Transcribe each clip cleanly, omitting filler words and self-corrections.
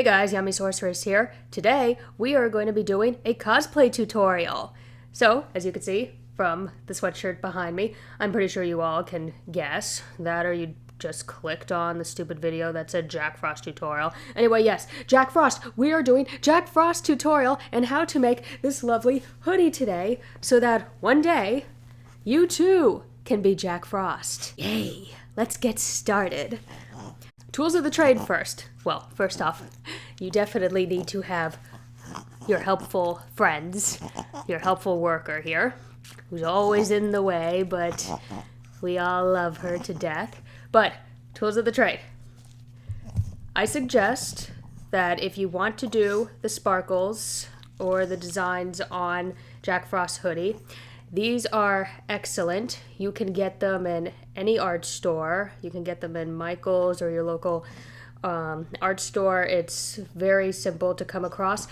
guys, Yami Sorceress here. Today, we are going to be doing a cosplay tutorial. So, as you can see from the sweatshirt behind me, I'm pretty sure you all can guess that, or you just clicked on the stupid video that said Jack Frost tutorial. Anyway, yes, Jack Frost. We are doing Jack Frost tutorial and how to make this lovely hoodie today so that one day, you too can be Jack Frost. Yay! Let's get started. Tools of the trade first. Well, first off, you definitely need to have your helpful friends, your helpful worker here, who's always in the way, but we all love her to death. But, tools of the trade. I suggest that if you want to do the sparkles or the designs on Jack Frost hoodie, these are excellent. You can get them in any art store. You can get them in Michael's or your local art store. It's very simple to come across.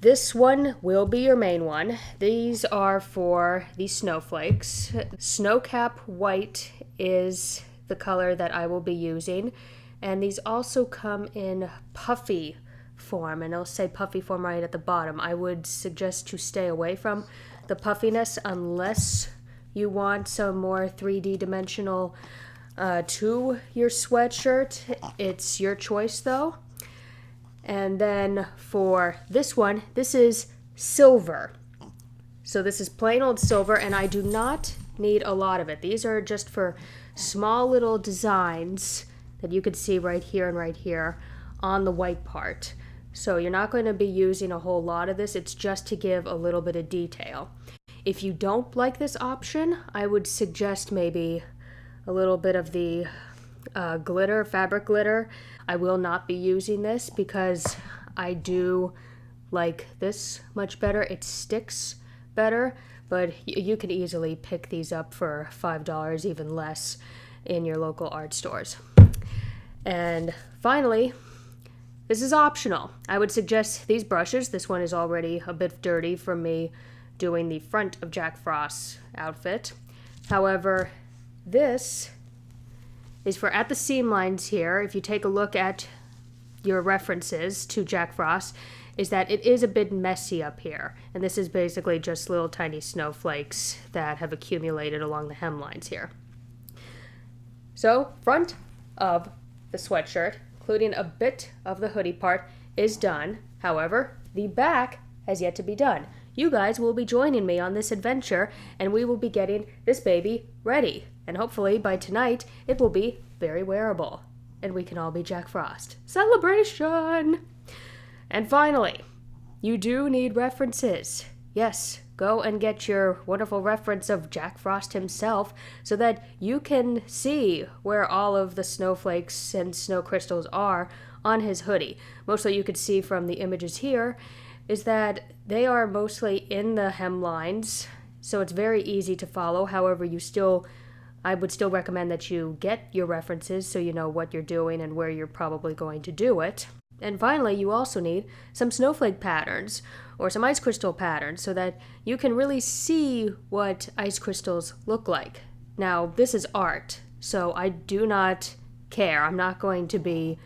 This one will be your main one. These are for the snowflakes. Snowcap white is the color that I will be using. And these also come in puffy form, and it'll say puffy form right at the bottom. I would suggest to stay away from the puffiness unless you want some more 3D dimensional to your sweatshirt. It's your choice though. And then for this one, this is silver. So this is plain old silver, and I do not need a lot of it. These are just for small little designs that you could see right here and right here on the white part. So you're not going to be using a whole lot of this. It's just to give a little bit of detail. If you don't like this option, I would suggest maybe a little bit of the glitter, fabric glitter. I will not be using this because I do like this much better. It sticks better, but you can easily pick these up for $5, even less, in your local art stores. And finally, this is optional. I would suggest these brushes. This one is already a bit dirty from me doing the front of Jack Frost's outfit. However, this is for at the seam lines here. If you take a look at your references to Jack Frost, is that it is a bit messy up here. And this is basically just little tiny snowflakes that have accumulated along the hemlines here. So, front of the sweatshirt, including a bit of the hoodie part, is done. However, the back has yet to be done. You guys will be joining me on this adventure, and we will be getting this baby ready. And hopefully by tonight, it will be very wearable, and we can all be Jack Frost. Celebration! And finally, you do need references. Yes, go and get your wonderful reference of Jack Frost himself so that you can see where all of the snowflakes and snow crystals are on his hoodie. Mostly you could see from the images here is that they are mostly in the hemlines, so it's very easy to follow. However, I would still recommend that you get your references so you know what you're doing and where you're probably going to do it. And finally, you also need some snowflake patterns or some ice crystal patterns so that you can really see what ice crystals look like. Now, this is art, so I do not care. I'm not going to be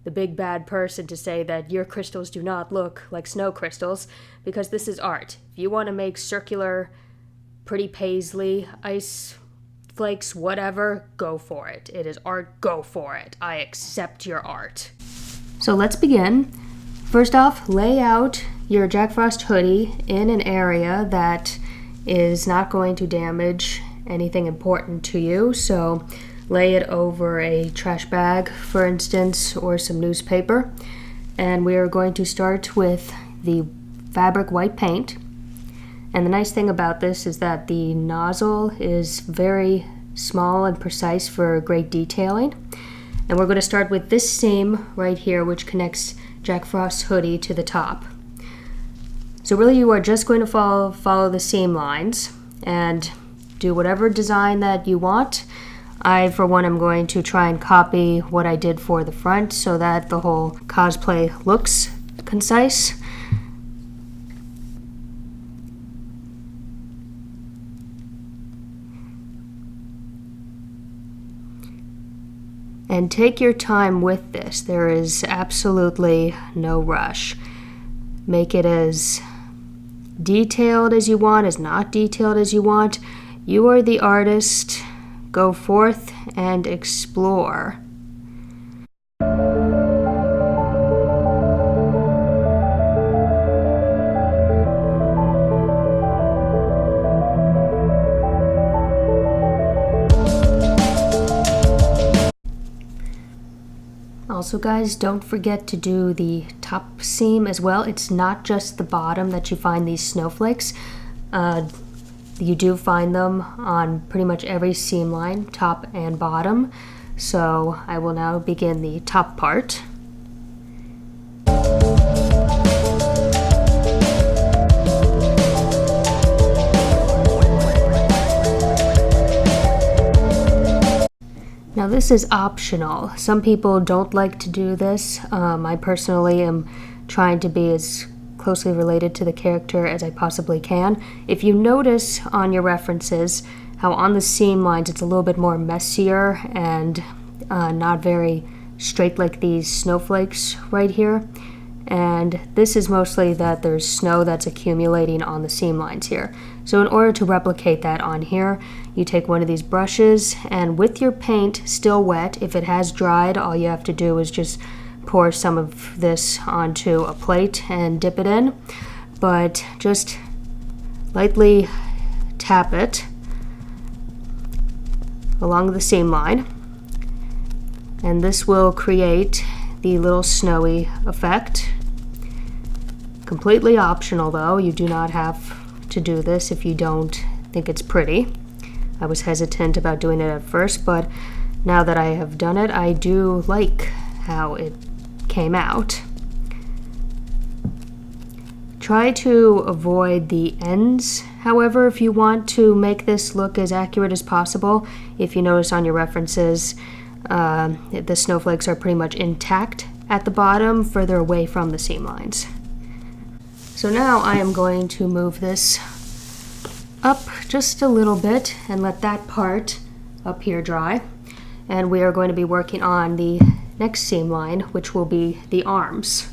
the big bad person to say that your crystals do not look like snow crystals, because this is art. If you want to make circular, pretty paisley, ice flakes, whatever, go for it. It is art, go for it. I accept your art. So let's begin. First off, lay out your Jack Frost hoodie in an area that is not going to damage anything important to you. So lay it over a trash bag, for instance, or some newspaper. And we are going to start with the fabric white paint. And the nice thing about this is that the nozzle is very small and precise for great detailing. And we're going to start with this seam right here, which connects Jack Frost's hoodie to the top. So really you are just going to follow the seam lines and do whatever design that you want. I, for one, am going to try and copy what I did for the front so that the whole cosplay looks concise. And take your time with this. There is absolutely no rush. Make it as detailed as you want, as not detailed as you want. You are the artist. Go forth and explore. Also, guys, don't forget to do the top seam as well. It's not just the bottom that you find these snowflakes. You do find them on pretty much every seam line, top and bottom. So I will now begin the top part. Now this is optional. Some people don't like to do this. I personally am trying to be as closely related to the character as I possibly can. If you notice on your references how on the seam lines it's a little bit more messier and not very straight like these snowflakes right here. And this is mostly that there's snow that's accumulating on the seam lines here. So in order to replicate that on here, you take one of these brushes and with your paint still wet, if it has dried, all you have to do is just pour some of this onto a plate and dip it in. But just lightly tap it along the seam line. And this will create the little snowy effect. Completely optional though. You do not have to do this if you don't think it's pretty. I was hesitant about doing it at first, but now that I have done it, I do like how it came out. Try to avoid the ends, however, if you want to make this look as accurate as possible. If you notice on your references, the snowflakes are pretty much intact at the bottom, further away from the seam lines. So now I am going to move this up just a little bit and let that part up here dry. And we are going to be working on the next seam line, which will be the arms.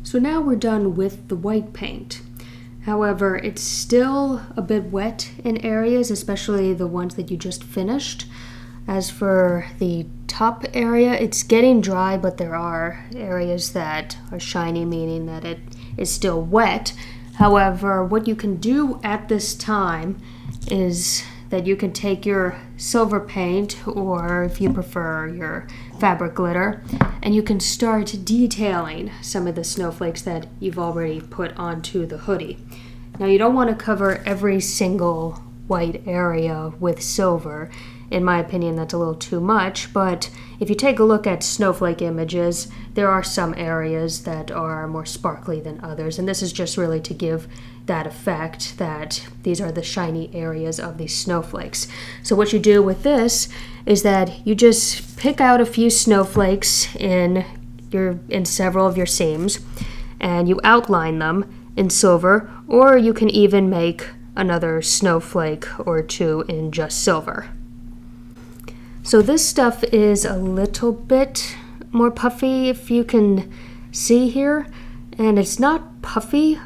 So now we're done with the white paint. However, it's still a bit wet in areas, especially the ones that you just finished. As for the top area, it's getting dry, but there are areas that are shiny, meaning that it is still wet. However, what you can do at this time is that you can take your silver paint, or if you prefer your fabric glitter, and you can start detailing some of the snowflakes that you've already put onto the hoodie. Now you don't want to cover every single white area with silver. In my opinion, that's a little too much, but if you take a look at snowflake images, there are some areas that are more sparkly than others, and this is just really to give that effect that these are the shiny areas of these snowflakes. So what you do with this is that you just pick out a few snowflakes in several of your seams, and you outline them in silver, or you can even make another snowflake or two in just silver. So this stuff is a little bit more puffy, if you can see here, and it's not puffy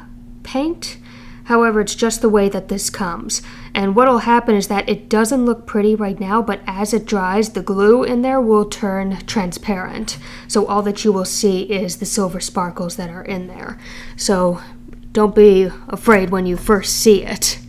paint. However, it's just the way that this comes. And what will happen is that it doesn't look pretty right now, but as it dries, the glue in there will turn transparent. So all that you will see is the silver sparkles that are in there. So don't be afraid when you first see it.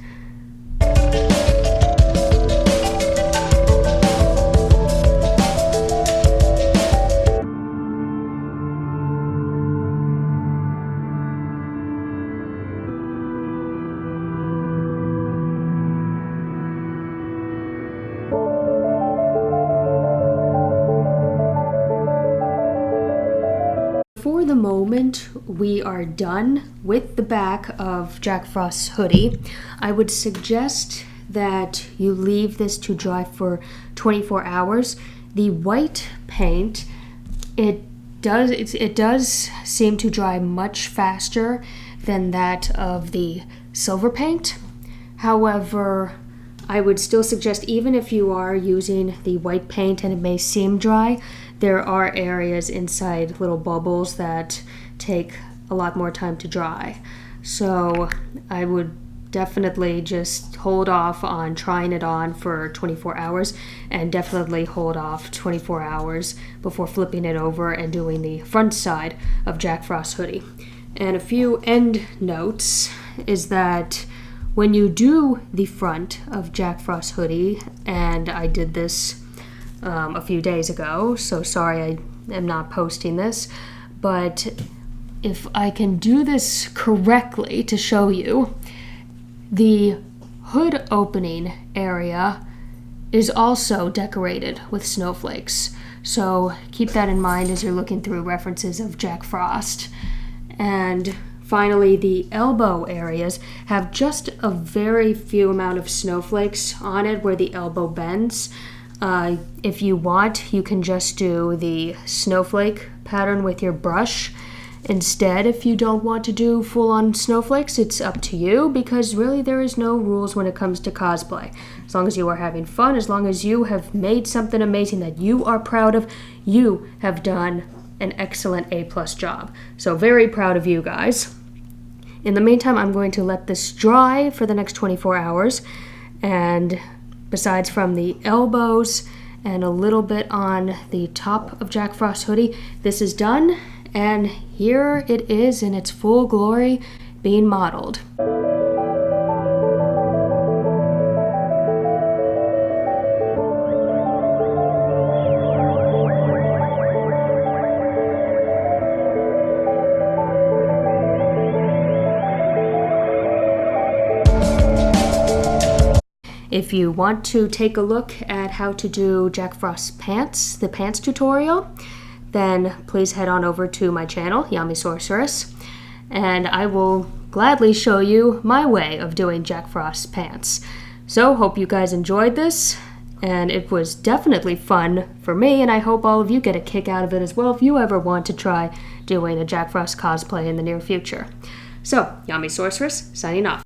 For the moment we are done with the back of Jack Frost's hoodie, I would suggest that you leave this to dry for 24 hours. The white paint, it does seem to dry much faster than that of the silver paint. However, I would still suggest, even if you are using the white paint and it may seem dry, there are areas inside little bubbles that take a lot more time to dry. So I would definitely just hold off on trying it on for 24 hours, and definitely hold off 24 hours before flipping it over and doing the front side of Jack Frost hoodie. And a few end notes is that when you do the front of Jack Frost hoodie, and I did this a few days ago, so sorry I am not posting this, but if I can do this correctly to show you, the hood opening area is also decorated with snowflakes. So keep that in mind as you're looking through references of Jack Frost. And finally, the elbow areas have just a very few amount of snowflakes on it where the elbow bends. If you want, you can just do the snowflake pattern with your brush. Instead, if you don't want to do full-on snowflakes, it's up to you, because really there is no rules when it comes to cosplay. As long as you are having fun, as long as you have made something amazing that you are proud of, you have done an excellent A+ job. So very proud of you guys. In the meantime, I'm going to let this dry for the next 24 hours, and besides from the elbows and a little bit on the top of Jack Frost hoodie, this is done, and here it is in its full glory being modeled. If you want to take a look at how to do Jack Frost's pants, the pants tutorial, then please head on over to my channel, Yami Sorceress, and I will gladly show you my way of doing Jack Frost's pants. So, hope you guys enjoyed this, and it was definitely fun for me, and I hope all of you get a kick out of it as well if you ever want to try doing a Jack Frost cosplay in the near future. So, Yami Sorceress, signing off.